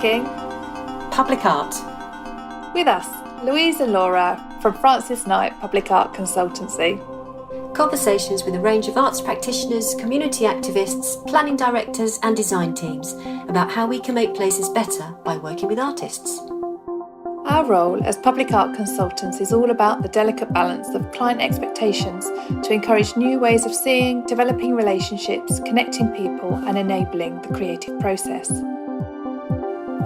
talking public art. with us, Louise and Laura from FrancisKnight Public Art Consultancy. Conversations with a range of arts practitioners, community activists, planning directors and design teams about how we can make places better by working with artists. Our role as public art consultants is all about the delicate balance of client expectations to encourage new ways of seeing, developing relationships, connecting people and enabling the creative process.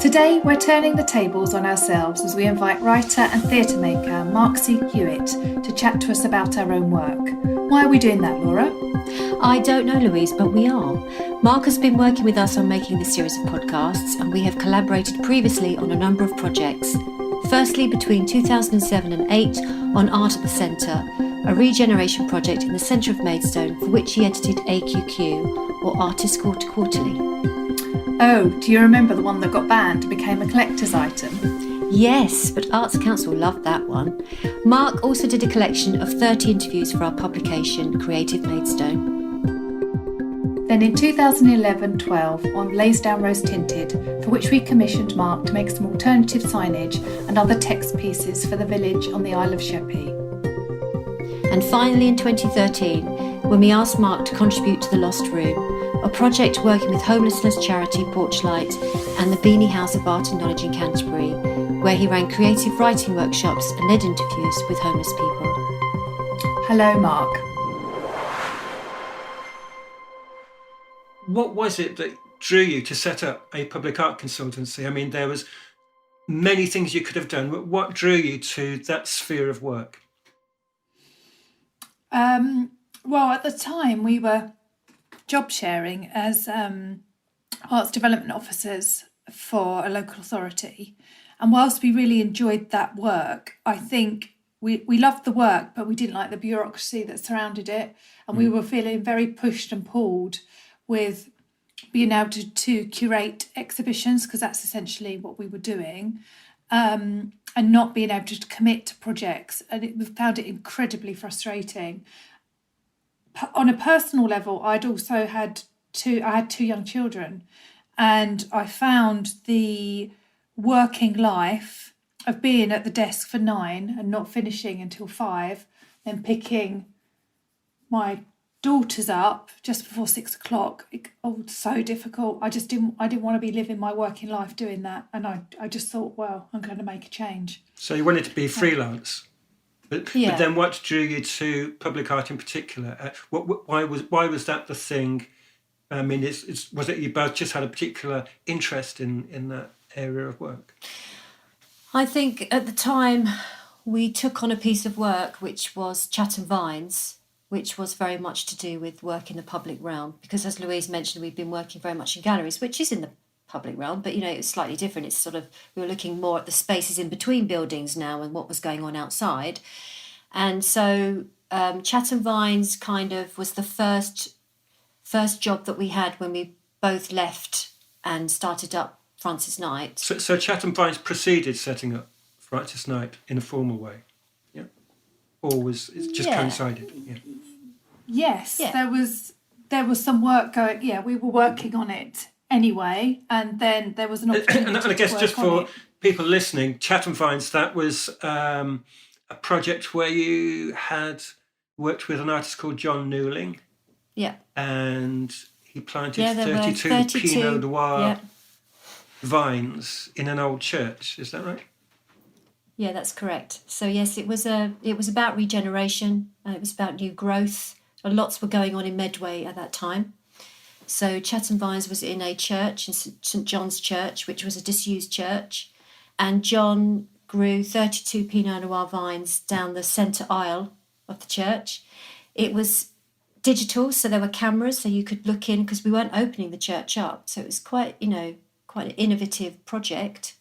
Today we're turning the tables on ourselves as we invite writer and theatre maker Mark Hewitt to chat to us about our own work. Why are we doing that, Laura? I don't know, Louise, but we are. Mark has been working with us on making this series of podcasts, and we have collaborated previously on a number of projects. Firstly, between 2007 and 2008, on Art at the Centre, a regeneration project in the centre of Maidstone for which he edited AQQ, or Artists Quarter Quarterly. Oh, do you remember the one that got banned and became a collector's item? Yes, but Arts Council loved that one. Mark also did a collection of 30 interviews for our publication, Creative Maidstone. Then in 2011-12 on Laysdown Rose Tinted, for which we commissioned Mark to make some alternative signage and other text pieces for the village on the Isle of Sheppey. And finally in 2013, when we asked Mark to contribute to The Lost Room, a project working with homelessness charity Porchlight and the Beanie House of Art and Knowledge in Canterbury, where he ran creative writing workshops and led interviews with homeless people. Hello, Mark. What was it that drew you to set up a public art consultancy? I mean, there was many things you could have done, but what drew you to that sphere of work? Well, at the time we were job sharing as arts development officers for a local authority. And whilst we really enjoyed that work, I think we loved the work, but we didn't like the bureaucracy that surrounded it. And we were feeling very pushed and pulled with being able to curate exhibitions, because that's essentially what we were doing, and not being able to commit to projects. And we found it incredibly frustrating. On a personal level, I had two young children, and I found the working life of being at the desk for 9 and not finishing until 5, then picking my daughters up just before 6 o'clock. So difficult. I didn't want to be living my working life doing that, and I just thought, well, I'm going to make a change. So you wanted to be freelance, but then what drew you to public art in particular? Why was that the thing? I mean, was it you both just had a particular interest in that area of work? I think at the time we took on a piece of work which was Chatham Vines, which was very much to do with work in the public realm, because as Louise mentioned, we've been working very much in galleries, which is in the public realm, but it's slightly different. It's sort of, we were looking more at the spaces in between buildings now and what was going on outside. And so Chatham Vines kind of was the first job that we had when we both left and started up FrancisKnight. So Chatham Vines preceded setting up FrancisKnight in a formal way, yeah? Or was it just coincided? Yeah. Yes, there was some work going. Yeah, we were working on it anyway, and then there was an opportunity. And I guess just for people listening, Chatham Vines, that was a project where you had worked with an artist called John Newling. Yeah. And he planted 32 Pinot Noir vines in an old church. Is that right? Yeah, that's correct. So yes, it was about regeneration. It was about new growth. Lots were going on in Medway at that time. So Chatham Vines was in a church, in St John's Church, which was a disused church. And John grew 32 Pinot Noir vines down the centre aisle of the church. It was digital, so there were cameras, so you could look in, because we weren't opening the church up. So it was quite an innovative project.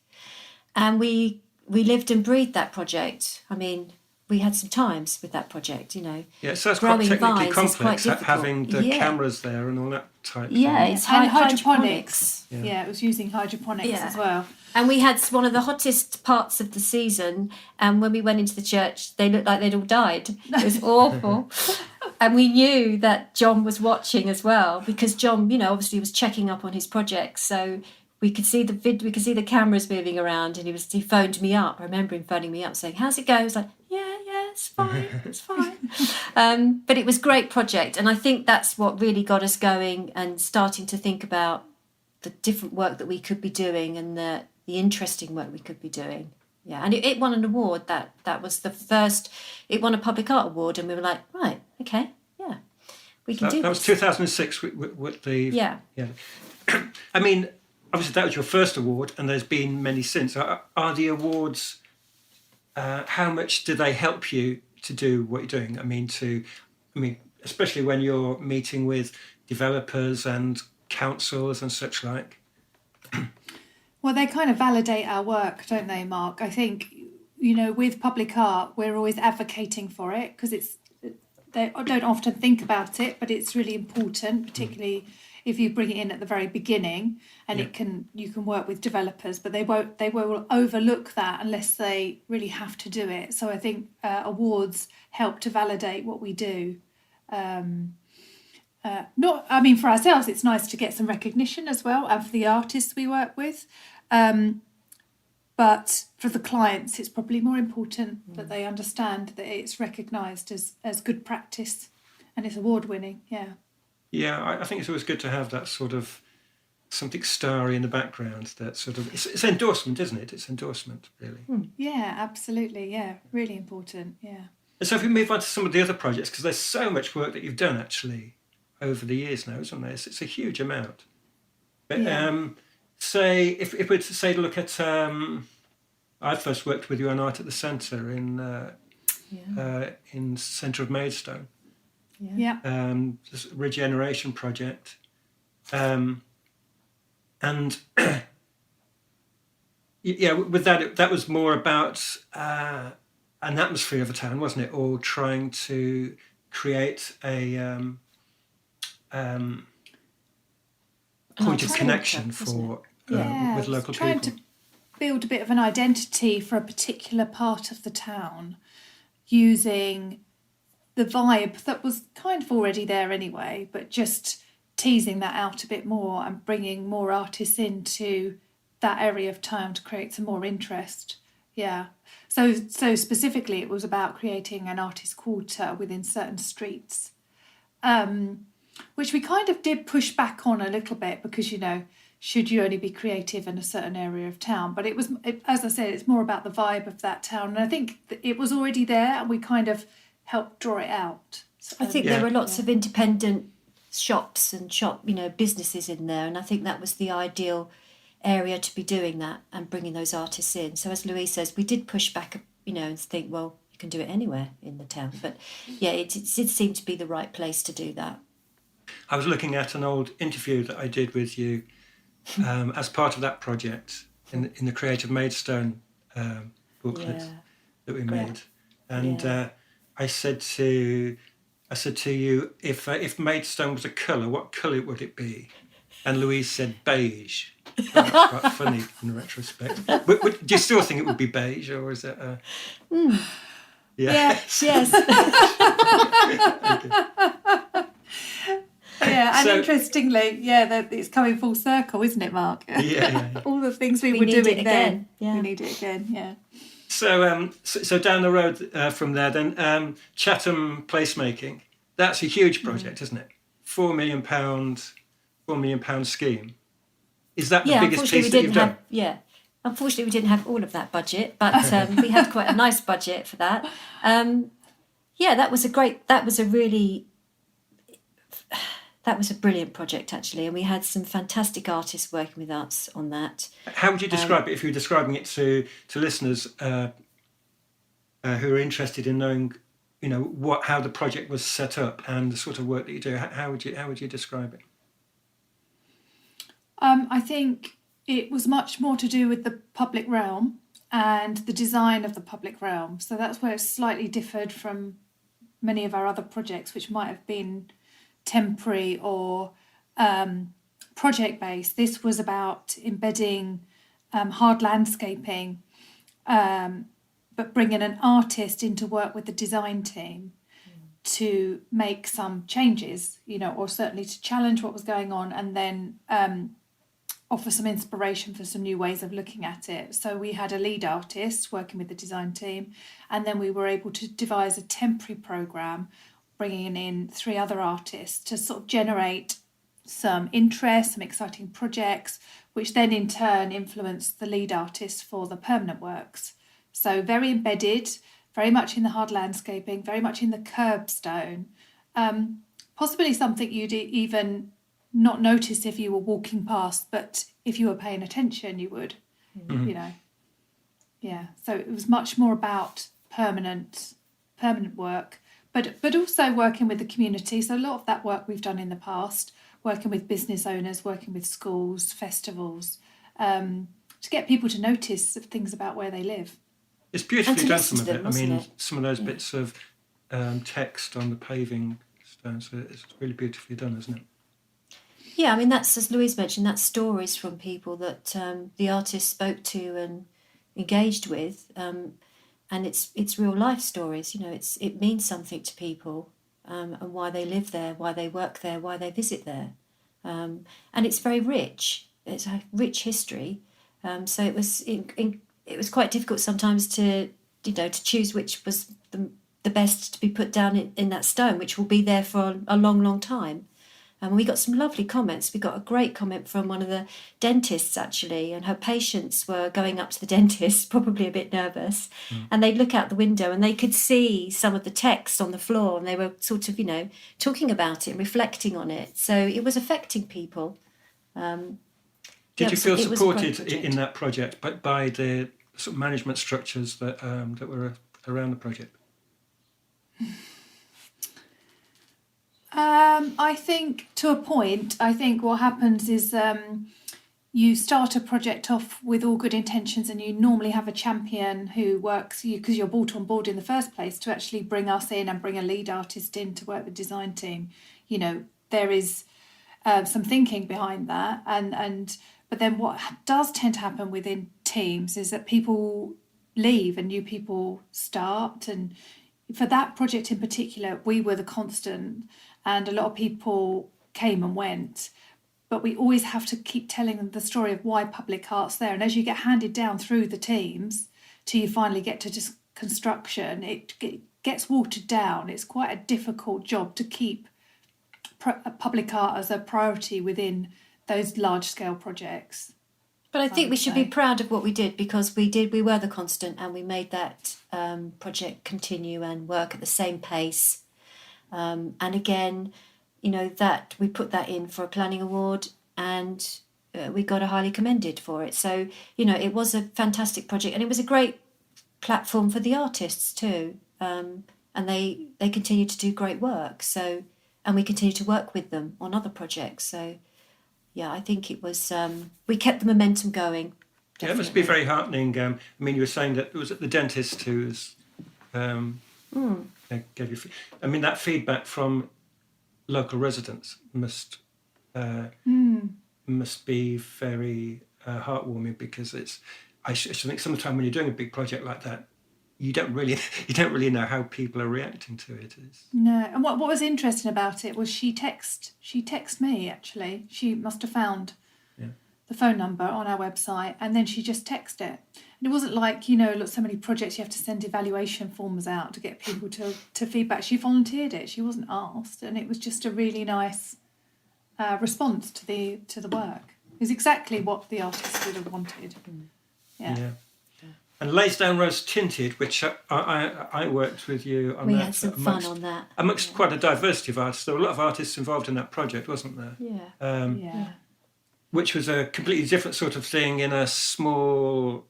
And we lived and breathed that project. I mean, we had some times with that project, Yeah, so it's quite technically complex, having the cameras there and all that type thing. Yeah, it's hydroponics. Yeah, it was using hydroponics as well. And we had one of the hottest parts of the season, and when we went into the church, they looked like they'd all died. It was awful. And we knew that John was watching as well, because John, obviously was checking up on his projects. So we could see the cameras moving around, and he phoned me up. I remember him phoning me up saying, "How's it going?" I was like, "Yeah, it's fine, it's fine." But it was a great project, and I think that's what really got us going and starting to think about the different work that we could be doing and the interesting work we could be doing. Yeah, and it won an award. That was the first. It won a public art award, and we were like, right, okay, yeah, we can do this. That was 2006 with the... Yeah. I mean, obviously that was your first award, and there's been many since. Are the awards, how much do they help you to do what you're doing? I mean, especially when you're meeting with developers and councils and such like. Well, they kind of validate our work, don't they, Mark? I think, you know, with public art, we're always advocating for it because they don't often think about it, but it's really important, particularly if you bring it in at the very beginning, and you can work with developers, but they will overlook that unless they really have to do it. So I think awards help to validate what we do. For ourselves, it's nice to get some recognition as well, and for the artists we work with. But for the clients, it's probably more important that they understand that it's recognised as good practice and it's award-winning, Yeah, I think it's always good to have that sort of something starry in the background. That sort of it's endorsement, isn't it? It's endorsement, really. Yeah, absolutely. Yeah, really important. Yeah. And so if we move on to some of the other projects, because there's so much work that you've done actually over the years now, isn't there? It's a huge amount. But say if we were to look at, I first worked with you on Art at the Centre in centre of Maidstone. This regeneration project, and with that was more about an atmosphere of a town, wasn't it? Or trying to create a point of connection with local trying people. To build a bit of an identity for a particular part of the town using the vibe that was kind of already there anyway, but just teasing that out a bit more and bringing more artists into that area of town to create some more interest. Yeah. So specifically it was about creating an artist quarter within certain streets, which we kind of did push back on a little bit because, you know, should you only be creative in a certain area of town? But as I said, it's more about the vibe of that town. And I think it was already there and we kind of helped draw it out. So, I think there were lots of independent shops and businesses in there, and I think that was the ideal area to be doing that and bringing those artists in. So as Louise says, we did push back, and think, well, you can do it anywhere in the town. But yeah, it did seem to be the right place to do that. I was looking at an old interview that I did with you as part of that project in the Creative Maidstone booklet that we made, and I said to you, if Maidstone was a colour, what colour would it be? And Louise said beige. That's quite funny in retrospect. Do you still think it would be beige, or is it? Yes. Yeah, and interestingly, that it's coming full circle, isn't it, Mark? Yeah. All the things we were doing then, we need it again. Yeah. So down the road from there, then Chatham placemaking. That's a huge project, isn't it? £4 million scheme. Is that the biggest piece that you've done? Unfortunately, we didn't have all of that budget, but we had quite a nice budget for that. That was a brilliant project, actually, and we had some fantastic artists working with us on that. How would you describe it if you were describing it to listeners who are interested in knowing, how the project was set up and the sort of work that you do? How would you describe it? I think it was much more to do with the public realm and the design of the public realm. So that's where it slightly differed from many of our other projects, which might have been temporary or project-based. This was about embedding hard landscaping, but bringing an artist in to work with the design team to make some changes, or certainly to challenge what was going on, and then offer some inspiration for some new ways of looking at it. So we had a lead artist working with the design team, and then we were able to devise a temporary programme, bringing in 3 other artists to sort of generate some interest, some exciting projects, which then in turn influenced the lead artist for the permanent works. So very embedded, very much in the hard landscaping, very much in the curbstone, possibly something you'd even not notice if you were walking past, but if you were paying attention, you would, you know. Yeah, so it was much more about permanent work, but also working with the community. So a lot of that work we've done in the past, working with business owners, working with schools, festivals, to get people to notice things about where they live. It's beautifully done, some of them, it. I mean, it? some of those bits of text on the paving stones, so it's really beautifully done, isn't it? Yeah, I mean, that's, as Louise mentioned, that's stories from people that the artist spoke to and engaged with, and it's real life stories. You know, it means something to people, and why they live there, why they work there, why they visit there, and it's very rich. It's a rich history. So it was quite difficult sometimes to choose which was the best to be put down in that stone, which will be there for a long, long time. And we got some lovely comments. We got a great comment from one of the dentists, actually, and her patients were going up to the dentist, probably a bit nervous, and they'd look out the window and they could see some of the text on the floor, and they were sort of, talking about it and reflecting on it. So it was affecting people. Did you feel supported in that project by the sort of management structures that were around the project? I think to a point. I think what happens is you start a project off with all good intentions, and you normally have a champion who works you because you're brought on board in the first place to actually bring us in and bring a lead artist in to work with the design team. There is some thinking behind that, but then what does tend to happen within teams is that people leave and new people start. And for that project in particular, we were the constant, and a lot of people came and went, but we always have to keep telling them the story of why public art's there. And as you get handed down through the teams till you finally get to just construction, it gets watered down. It's quite a difficult job to keep public art as a priority within those large-scale projects. But I think we should be proud of what we did, because we were the constant, and we made that project continue and work at the same pace. And again, that we put that in for a planning award, and we got a highly commended for it. So, it was a fantastic project, and it was a great platform for the artists too. And they continue to do great work. So, and we continue to work with them on other projects. So, yeah, I think it was, we kept the momentum going. Definitely. Yeah, it must be very heartening. I mean, you were saying that it was at the dentist who was, gave you, I mean, that feedback from local residents must be very heartwarming, because I think sometimes when you're doing a big project like that, you don't really know how people are reacting to it. No, and what was interesting about it was she texted me, actually. She must have found the phone number on our website, and then she just texted it. And it wasn't like, so many projects you have to send evaluation forms out to get people to feedback. She volunteered it. She wasn't asked, and it was just a really nice response to the work. It was exactly what the artist would have wanted. Yeah. And Laysdown Rose Tinted, which I worked with you on. We had some fun on that. Amongst quite a diversity of artists. There were a lot of artists involved in that project, wasn't there? Yeah. Which was a completely different sort of thing in a small,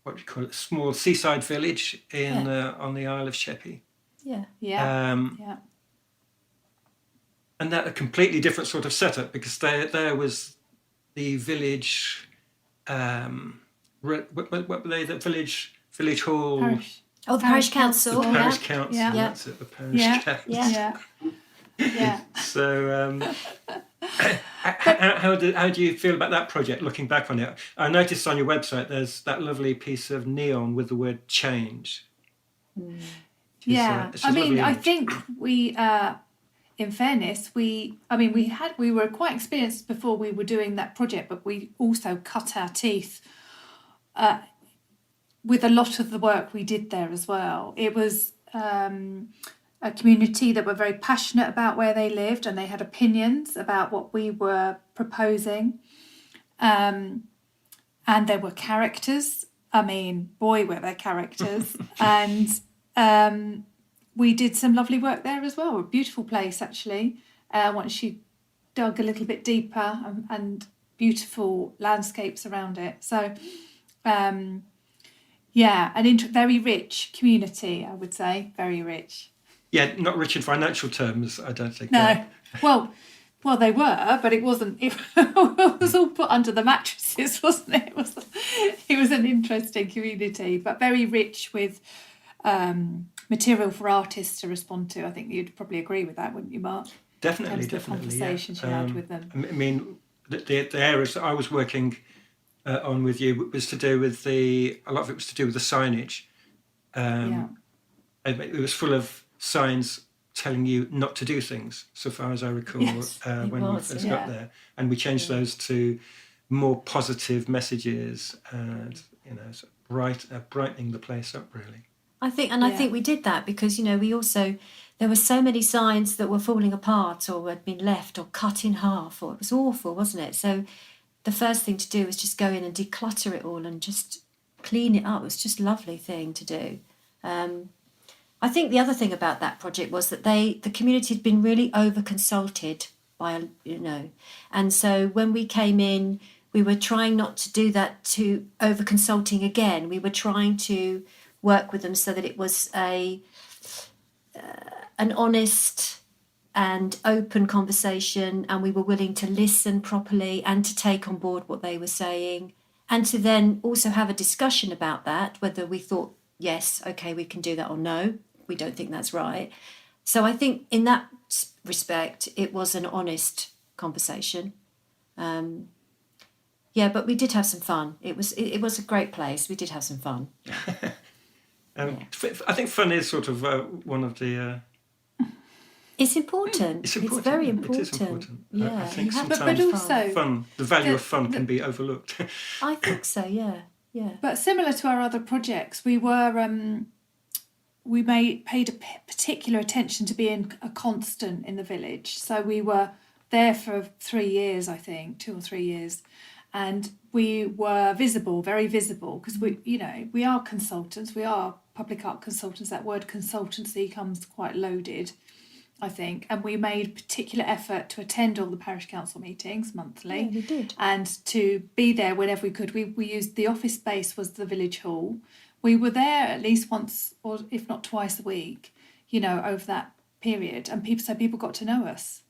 what do you call it, small seaside village on the Isle of Sheppey. Yeah. And that a completely different sort of setup, because there was the village... what were they? The village hall. Parish. Oh, the parish council. The parish council. Yeah. That's it. The parish council. Yeah. So, how do you feel about that project? Looking back on it, I noticed on your website there's that lovely piece of neon with the word "change." I mean, I think we. in fairness, we were quite experienced before we were doing that project, but we also cut our teeth with a lot of the work we did there as well. It was a community that were very passionate about where they lived, and they had opinions about what we were proposing. And there were characters. I mean, boy, were there characters. And we did some lovely work there as well. A beautiful place, actually. Once you dug a little bit deeper, and beautiful landscapes around it. So, very rich community, I would say. Very rich. Yeah, not rich in financial terms, I don't think. No. Well, they were, but it wasn't. It was all put under the mattresses, wasn't it? It was an interesting community, but very rich with material for artists to respond to. I think you'd probably agree with that, wouldn't you, Mark? Definitely. The conversations you had with them. I mean, the areas that I was working on with you was to do with a lot of it was to do with the signage. It was full of signs telling you not to do things, so far as I recall, when we first got there. And we changed those to more positive messages and, sort of brightening the place up, really. I think we did that because, there were so many signs that were falling apart or had been left or cut in half, or it was awful, wasn't it? So the first thing to do was just go in and declutter it all and just clean it up. It was just a lovely thing to do. I think the other thing about that project was that the community had been really over-consulted by, and so when we came in, we were trying not to do that to over-consulting again. We were trying to work with them so that it was an honest and open conversation, and we were willing to listen properly and to take on board what they were saying, and to then also have a discussion about that, whether we thought, yes, okay, we can do that, or no, we don't think that's right. So I think in that respect, it was an honest conversation. But we did have some fun. It was a great place. We did have some fun. I think fun is sort of one of the... It's important. It's important. It's very important. It is important. Yeah. I think sometimes but also fun, the value of fun can be overlooked. I think so, yeah. But similar to our other projects, we were... we paid a particular attention to being a constant in the village. So we were there for 3 years, I think, 2 or 3 years. And we were visible, very visible, because we are consultants, we are public art consultants. That word consultancy comes quite loaded, I think. And we made particular effort to attend all the parish council meetings monthly. Yeah, we did. And to be there whenever we could. We used the office space was the village hall. We were there at least once, or if not twice a week, over that period. And people got to know us.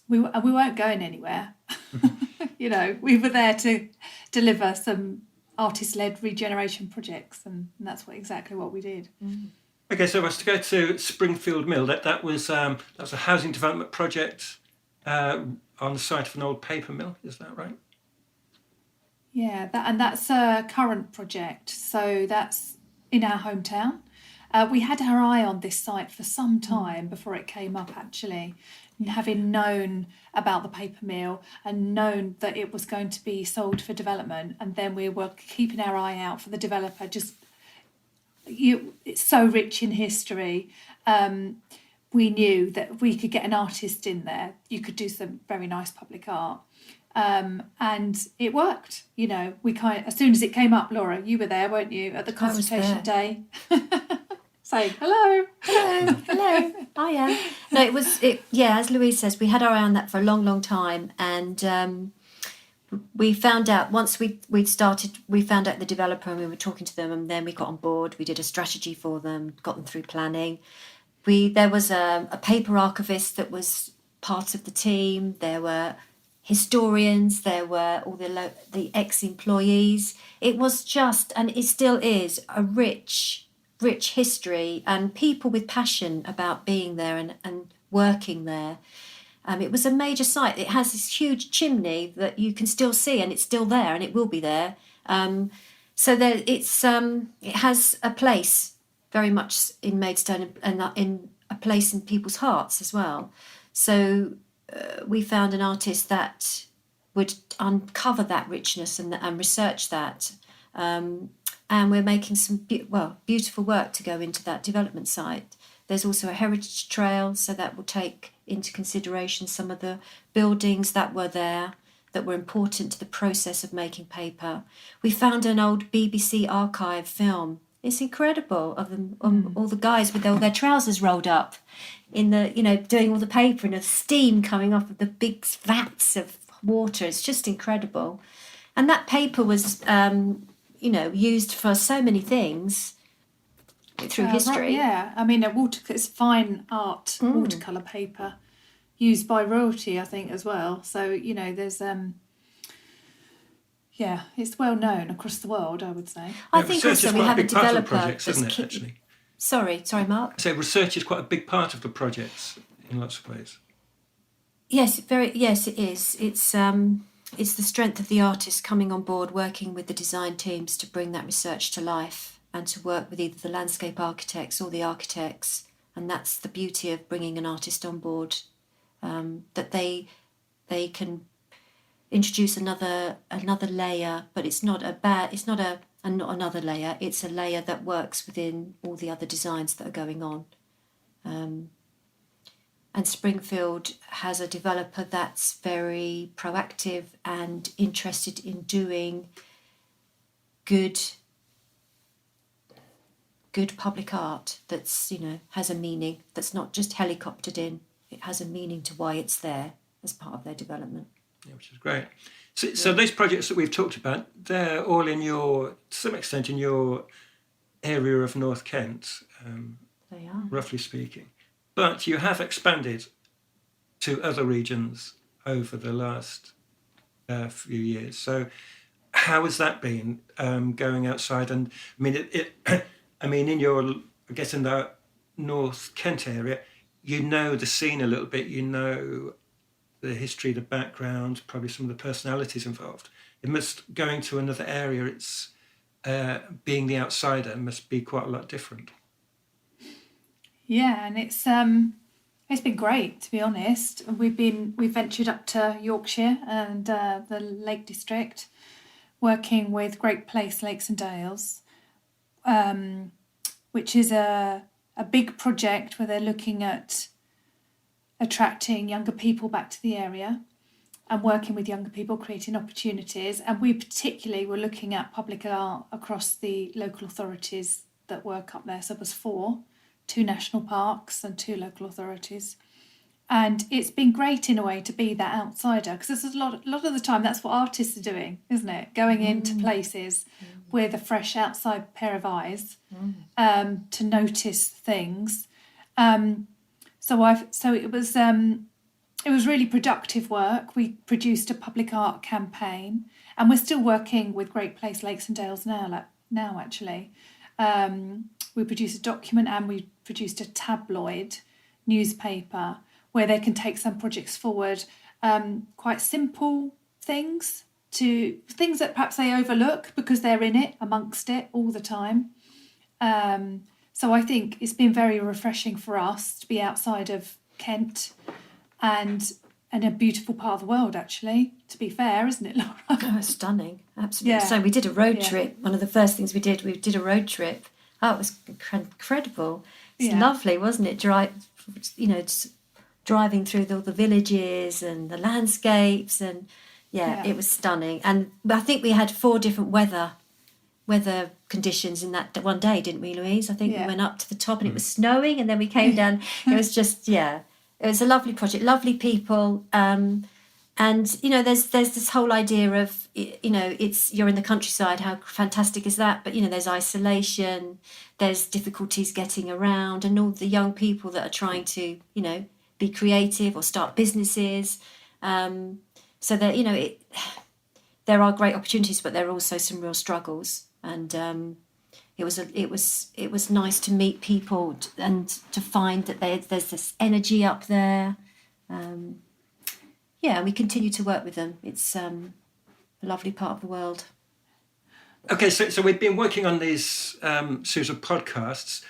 We weren't going anywhere. We were there to deliver some artist-led regeneration projects, and that's exactly what we did. Mm. Okay, so to go to Springfield Mill, that was a housing development project on the site of an old paper mill. Is that right? Yeah, that's a current project. So that's in our hometown. We had our eye on this site for some time before it came up, actually, and having known about the paper mill and known that it was going to be sold for development, and then we were keeping our eye out for the developer. It's so rich in history. We knew that we could get an artist in there. You could do some very nice public art. And it worked, as soon as it came up, Laura, you were there, weren't you, at the consultation day? Saying, hello. I am. No, as Louise says, we had our eye on that for a long, long time. And we found out, once we found out the developer and we were talking to them, and then we got on board, we did a strategy for them, got them through planning. There was a paper archivist that was part of the team. There were historians, there were all the ex-employees. It was just, and it still is, a rich history and people with passion about being there and working there. It was a major site. It has this huge chimney that you can still see, and it's still there, and it will be there. So it has a place very much in Maidstone and in a place in people's hearts as well. So we found an artist that would uncover that richness and research that. And we're making some beautiful work to go into that development site. There's also a heritage trail, so that will take into consideration some of the buildings that were there that were important to the process of making paper. We found an old BBC archive film. It's incredible, of them, all the guys with all their trousers rolled up in the, doing all the paper, and the steam coming off of the big vats of water. It's just incredible. And that paper was, used for so many things through history. Right, yeah, I mean, it's fine art watercolour paper used by royalty, I think, as well. So, there's... it's well known across the world, I would say. I think also we have a developer projects, isn't it, actually? Sorry, Mark. So research is quite a big part of the projects in lots of ways. Yes, it is. It's the strength of the artist coming on board, working with the design teams to bring that research to life, and to work with either the landscape architects or the architects. And that's the beauty of bringing an artist on board, that they can introduce another layer, but it's not another layer. It's a layer that works within all the other designs that are going on. And Springfield has a developer that's very proactive and interested in doing good public art that's, has a meaning, that's not just helicoptered in. It has a meaning to why it's there as part of their development. Yeah, which is great. So those projects that we've talked about, they're all to some extent in your area of North Kent, They are. roughly speaking. But you have expanded to other regions over the last few years. So how has that been, going outside? And I mean, in the North Kent area, the scene a little bit, the history, the background, probably some of the personalities involved. Going to another area, it's being the outsider must be quite a lot different. Yeah, and it's been great, to be honest. We've ventured up to Yorkshire and the Lake District, working with Great Place Lakes and Dales, which is a big project where they're looking at attracting younger people back to the area and working with younger people, creating opportunities. And we particularly were looking at public art across the local authorities that work up there. So it was 2 national parks and 2 local authorities. And it's been great in a way to be that outsider, because there's a lot of the time that's what artists are doing, isn't it? Going into places with a fresh outside pair of eyes to notice things. So it was really productive work. We produced a public art campaign, and we're still working with Great Place Lakes and Dales now actually. We produced a document, and we produced a tabloid newspaper where they can take some projects forward, quite simple things that perhaps they overlook because they're in it, amongst it all the time. So I think it's been very refreshing for us to be outside of Kent and a beautiful part of the world, actually, to be fair, isn't it, Laura? Oh, stunning. Absolutely. Yeah. So we did a road trip. One of the first things we did a road trip. Oh, it was incredible. It's lovely, wasn't it? Driving through all the villages and the landscapes, and it was stunning. And I think we had 4 different weather conditions in that one day, didn't we, Louise? I think we went up to the top and it was snowing, and then we came down. It was just, it was a lovely project, lovely people. And, there's this whole idea of, you're in the countryside, how fantastic is that? But, there's isolation, there's difficulties getting around, and all the young people that are trying to, be creative or start businesses. So that, there are great opportunities, but there are also some real struggles. And it was nice to meet people and to find that there's this energy up there. And we continue to work with them. It's a lovely part of the world. Okay, so we've been working on these series of podcasts.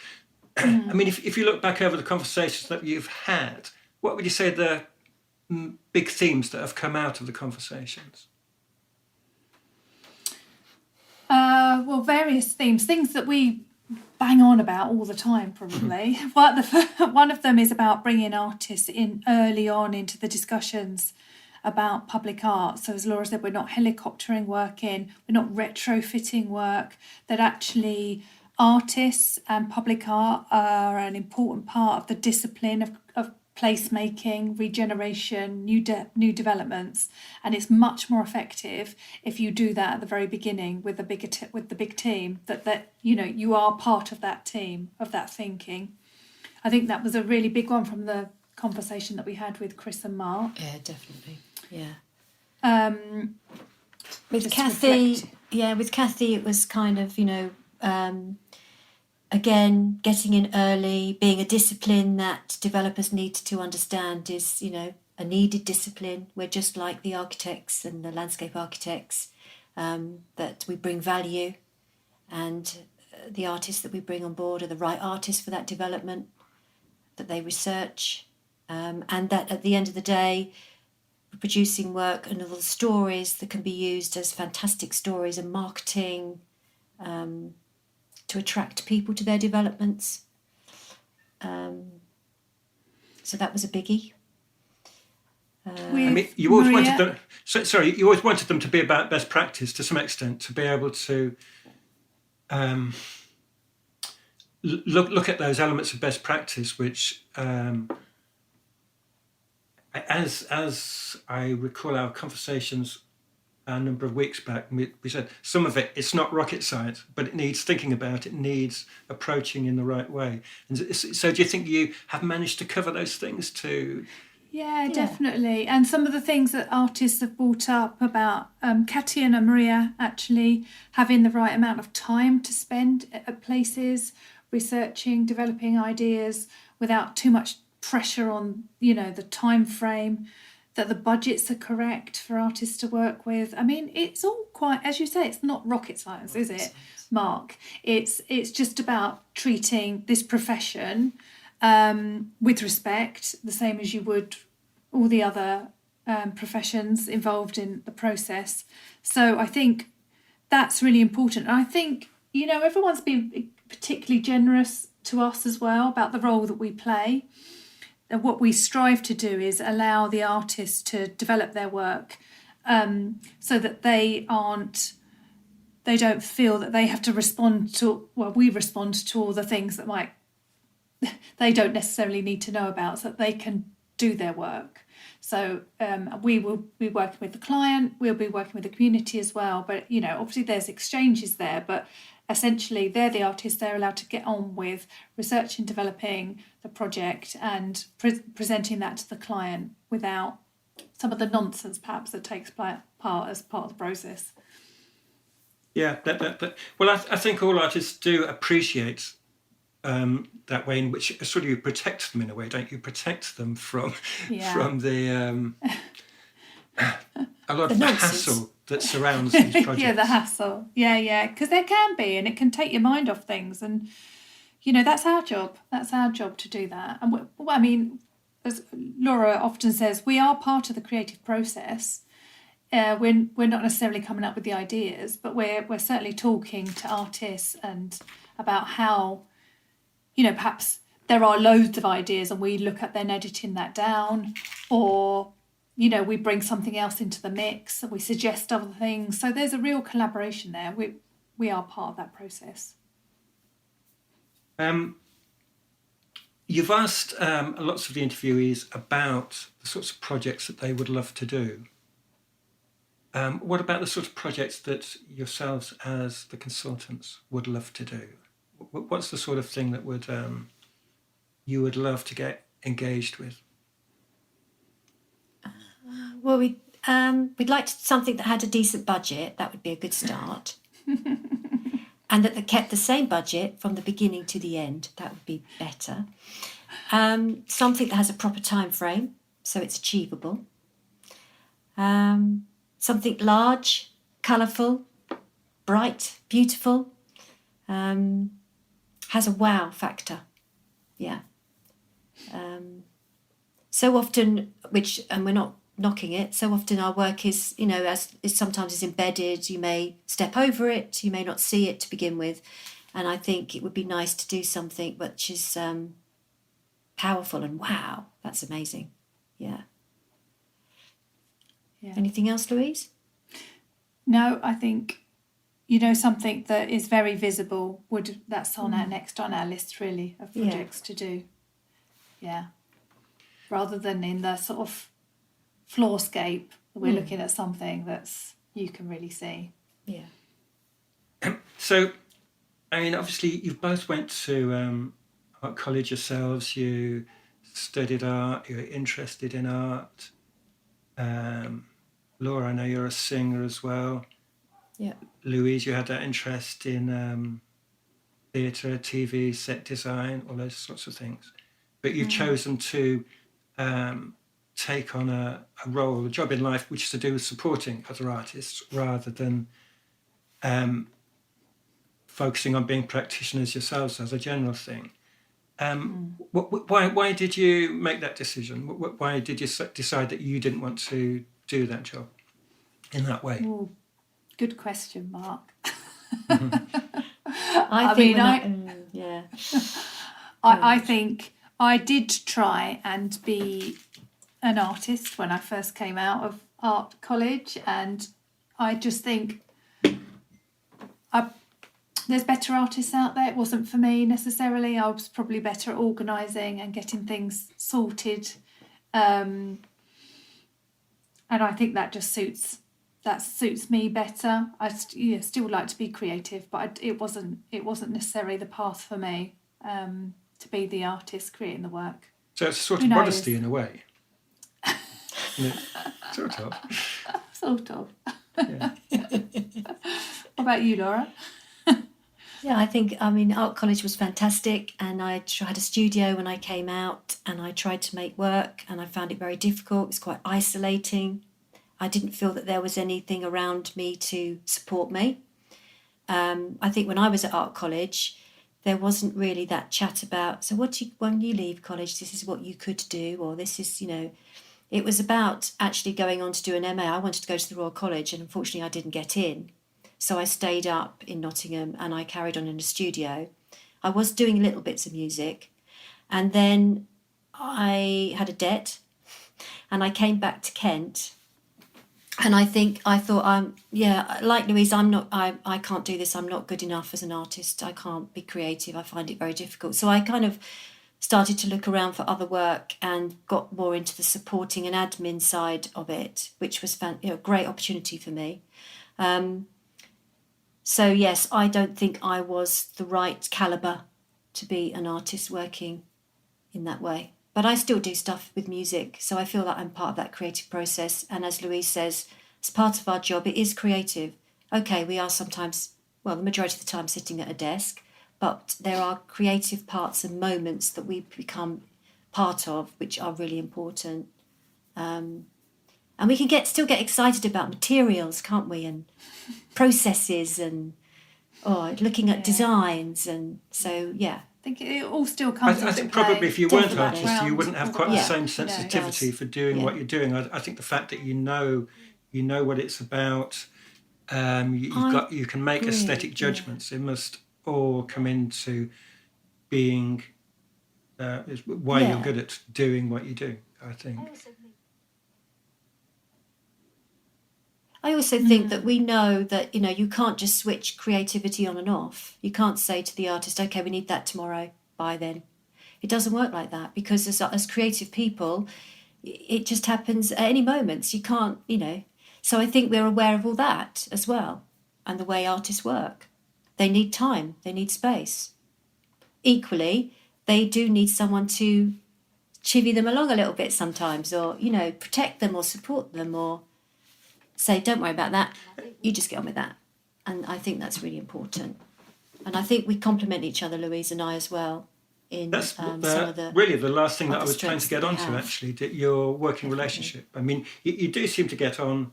I mean, if you look back over the conversations that you've had, what would you say the big themes that have come out of the conversations? Well, various things that we bang on about all the time, probably. One of them is about bringing artists in early on into the discussions about public art. So as Laura said, we're not helicoptering work in, we're not retrofitting work, that actually artists and public art are an important part of the discipline of placemaking, regeneration, new developments, and it's much more effective if you do that at the very beginning with the big team. That you are part of that team, of that thinking. I think that was a really big one from the conversation that we had with Chris and Mark. Yeah, definitely. Yeah. With Kathy, it was kind of again, getting in early, being a discipline that developers need to understand is, a needed discipline. We're just like the architects and the landscape architects, that we bring value, and the artists that we bring on board are the right artists for that development, that they research, and that at the end of the day, we're producing work and all the stories that can be used as fantastic stories and marketing, to attract people to their developments. So that was a biggie. You always wanted them. You always wanted them to be about best practice to some extent, to be able to look at those elements of best practice, which, as I recall our conversations a number of weeks back, we said some of it's not rocket science, but it needs thinking about, it needs approaching in the right way. And so do you think you have managed to cover those things too? Yeah, definitely. And some of the things that artists have brought up about Katia and Maria actually having the right amount of time to spend at places, researching, developing ideas without too much pressure on, the time frame, that the budgets are correct for artists to work with. I mean, it's all quite, as you say, it's not rocket science, is it, Mark? It's just about treating this profession with respect, the same as you would all the other professions involved in the process. So I think that's really important. And I think, everyone's been particularly generous to us as well about the role that we play. And what we strive to do is allow the artists to develop their work, so that they don't feel that they have to respond to, we respond to all the things that they don't necessarily need to know about, so that they can do their work. So we will be working with the client, we'll be working with the community as well, but obviously there's exchanges there, but essentially they're the artists, they're allowed to get on with researching, developing the project and presenting that to the client without some of the nonsense perhaps that takes part as part of the process. Yeah, well, I think all artists do appreciate that way in which sort of you protect them in a way, don't you? Protect them from the a lot of the hassle that surrounds these projects. Yeah, the hassle. Yeah, because there can be, and it can take your mind off things, and that's our job. That's our job to do that. And as Laura often says, we are part of the creative process. We're not necessarily coming up with the ideas, but we're certainly talking to artists and about how, perhaps there are loads of ideas and we look at then editing that down, or we bring something else into the mix and we suggest other things. So there's a real collaboration there. We are part of that process. You've asked lots of the interviewees about the sorts of projects that they would love to do. What about the sort of projects that yourselves as the consultants would love to do? What's the sort of thing that you would love to get engaged with? Well, we'd like something that had a decent budget. That would be a good start. And that kept the same budget from the beginning to the end. That would be better. Something that has a proper time frame, so it's achievable. Something large, colourful, bright, beautiful, has a wow factor. Yeah. So often, and we're not knocking it, so often our work is, as is sometimes is embedded. You may step over it, you may not see it to begin with. And I think it would be nice to do something which is powerful and wow, that's amazing. Yeah. Anything else, Louise? No, I think, something that is very visible that's on our next on our list really of projects to do. Yeah. Rather than in the sort of floorscape, we're looking at something that's you can really see. Yeah. So, I mean, obviously, you both went to art college yourselves. You studied art. You're interested in art. Laura, I know you're a singer as well. Yeah. Louise, you had that interest in theatre, TV, set design, all those sorts of things. But you've chosen to take on a job in life, which is to do with supporting other artists rather than focusing on being practitioners yourselves as a general thing. Why did you make that decision? Why did you decide that you didn't want to do that job in that way? Ooh, good question, Mark. I think I did try and be an artist when I first came out of art college, and I just think there's better artists out there. It wasn't for me necessarily. I was probably better at organising and getting things sorted, and I think that just suits me better. I still like to be creative, but it wasn't necessarily the path for me to be the artist creating the work. So it's sort of modesty in a way. Sort of. Sort of. Yeah. What about you, Laura? Yeah, I think, art college was fantastic, and I had a studio when I came out, and I tried to make work, and I found it very difficult. It was quite isolating. I didn't feel that there was anything around me to support me. I think when I was at art college, there wasn't really that chat about, so when you leave college, this is what you could do, or this is, it was about actually going on to do an MA. I wanted to go to the Royal College, and unfortunately I didn't get in. So I stayed up in Nottingham and I carried on in a studio. I was doing little bits of music, and then I had a debt, and I came back to Kent. And I thought, like Louise, I can't do this. I'm not good enough as an artist. I can't be creative. I find it very difficult. So I kind of started to look around for other work and got more into the supporting and admin side of it, which was a great opportunity for me. So yes, I don't think I was the right calibre to be an artist working in that way. But I still do stuff with music, so I feel like I'm part of that creative process. And as Louise says, as part of our job, it is creative. Okay, we are sometimes, the majority of the time sitting at a desk, but there are creative parts and moments that we become part of, which are really important. And we can still get excited about materials, can't we? And processes and looking at designs. And so, yeah. I think it all still comes I think probably if you weren't artists, you wouldn't have quite the same sensitivity for doing what you're doing. I think the fact that you know what it's about, you can make aesthetic judgments. It must all come into being why you're good at doing what you do, I think. I also think that we know that, you can't just switch creativity on and off. You can't say to the artist, okay, we need that tomorrow, bye then. It doesn't work like that, because as creative people, it just happens at any moment. You can't, So I think we're aware of all that as well, and the way artists work. They need time, they need space. Equally, they do need someone to chivvy them along a little bit sometimes, or, protect them or support them, or say, don't worry about that, you just get on with that. And I think that's really important. And I think we complement each other, Louise and I, as well. That's some of the really the last thing that I was trying to get onto, actually, your working relationship. I mean, you do seem to get on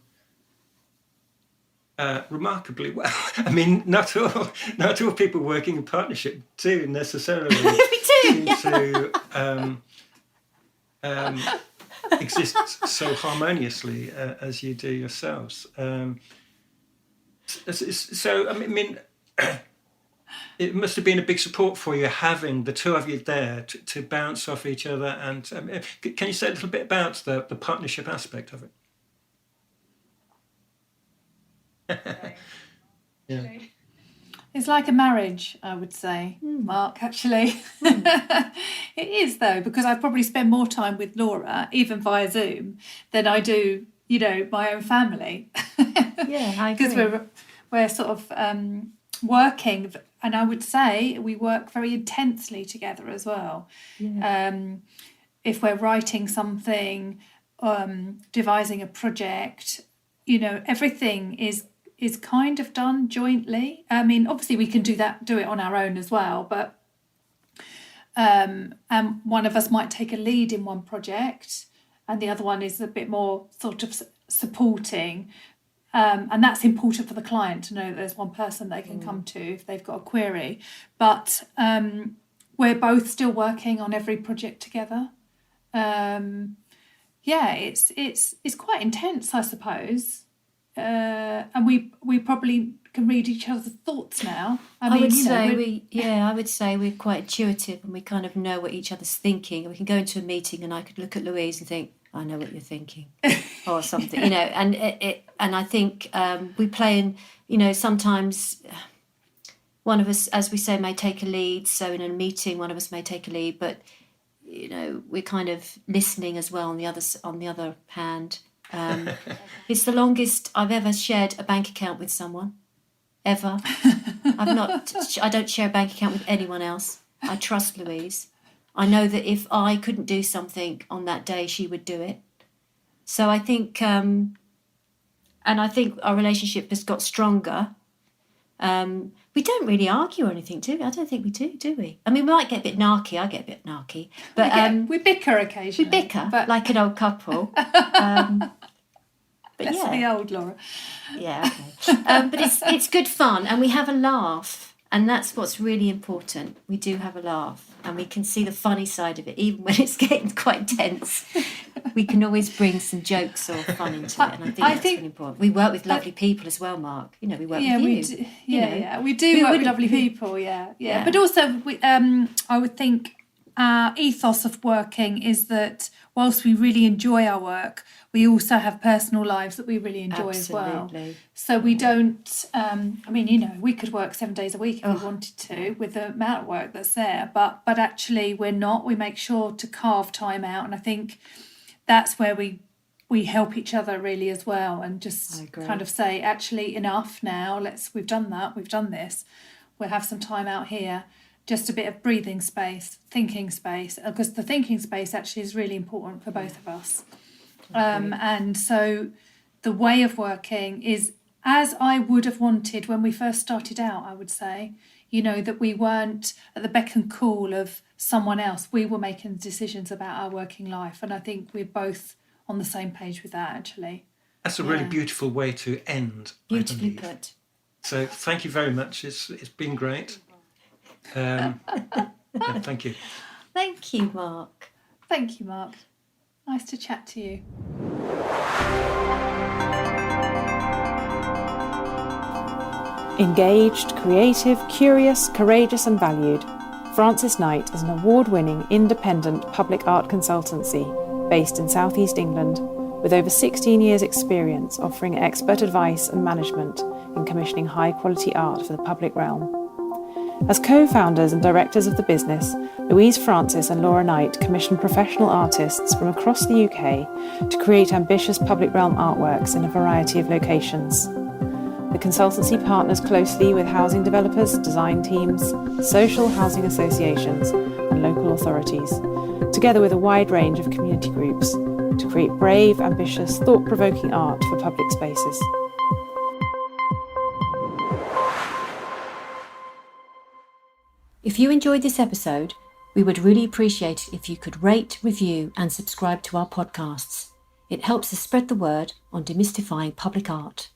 remarkably well. I mean, not all people working in partnership do necessarily seem to exist so harmoniously as you do yourselves. So, I mean, it must have been a big support for you having the two of you there to bounce off each other. And can you say a little bit about the partnership aspect of it? Yeah. It's like a marriage, I would say, Mark, actually. It is, though, because I probably spend more time with Laura, even via Zoom, than I do, my own family. Yeah, I agree. Because we're sort of working, and I would say we work very intensely together as well. Yeah. If we're writing something, devising a project, everything is kind of done jointly. I mean, obviously we can do it on our own as well, but and one of us might take a lead in one project and the other one is a bit more sort of supporting, and that's important for the client to know that there's one person they can come to if they've got a query, but we're both still working on every project together. It's quite intense, I suppose. And we probably can read each other's thoughts now. I would say we're quite intuitive and we kind of know what each other's thinking. We can go into a meeting and I could look at Louise and think, I know what you're thinking, or something, and and I think we play in, sometimes one of us, as we say, may take a lead. So in a meeting, one of us may take a lead, but we're kind of listening as well on the other hand. It's the longest I've ever shared a bank account with someone, ever. I don't share a bank account with anyone else. I trust Louise. I know that if I couldn't do something on that day, she would do it. So I think, and I think our relationship has got stronger. We don't really argue or anything, do we? I don't think we do we? I mean, we might get a bit narky. I get a bit narky. But we bicker occasionally. We bicker, but like an old couple. But that's the old Laura. Yeah, okay. But it's good fun and we have a laugh. And that's what's really important. We do have a laugh and we can see the funny side of it. Even when it's getting quite tense, we can always bring some jokes or fun into it. And I think that's really important. We work with lovely people as well, Mark. We work with you. We do work with lovely people, yeah. But also, I would think our ethos of working is that whilst we really enjoy our work, we also have personal lives that we really enjoy as well. So we don't, we could work 7 days a week if we wanted to with the amount of work that's there, but actually we're not. We make sure to carve time out, and I think that's where we help each other really as well, and just kind of say, actually enough now, we've done that, we've done this, we'll have some time out here. Just a bit of breathing space, thinking space, because the thinking space actually is really important for both of us. And so the way of working is as I would have wanted when we first started out, I would say, that we weren't at the beck and call of someone else. We were making decisions about our working life. And I think we're both on the same page with that, actually. That's a really beautiful way to end. Beautifully put. So thank you very much. It's been great. Thank you. Thank you, Mark. Thank you, Mark. Nice to chat to you. Engaged, creative, curious, courageous and valued, FrancisKnight is an award-winning independent public art consultancy based in South East England with over 16 years' experience offering expert advice and management in commissioning high-quality art for the public realm. As co-founders and directors of the business, Louise Francis and Laura Knight commission professional artists from across the UK to create ambitious public realm artworks in a variety of locations. The consultancy partners closely with housing developers, design teams, social housing associations and local authorities, together with a wide range of community groups, to create brave, ambitious, thought-provoking art for public spaces. If you enjoyed this episode, we would really appreciate it if you could rate, review and subscribe to our podcasts. It helps us spread the word on demystifying public art.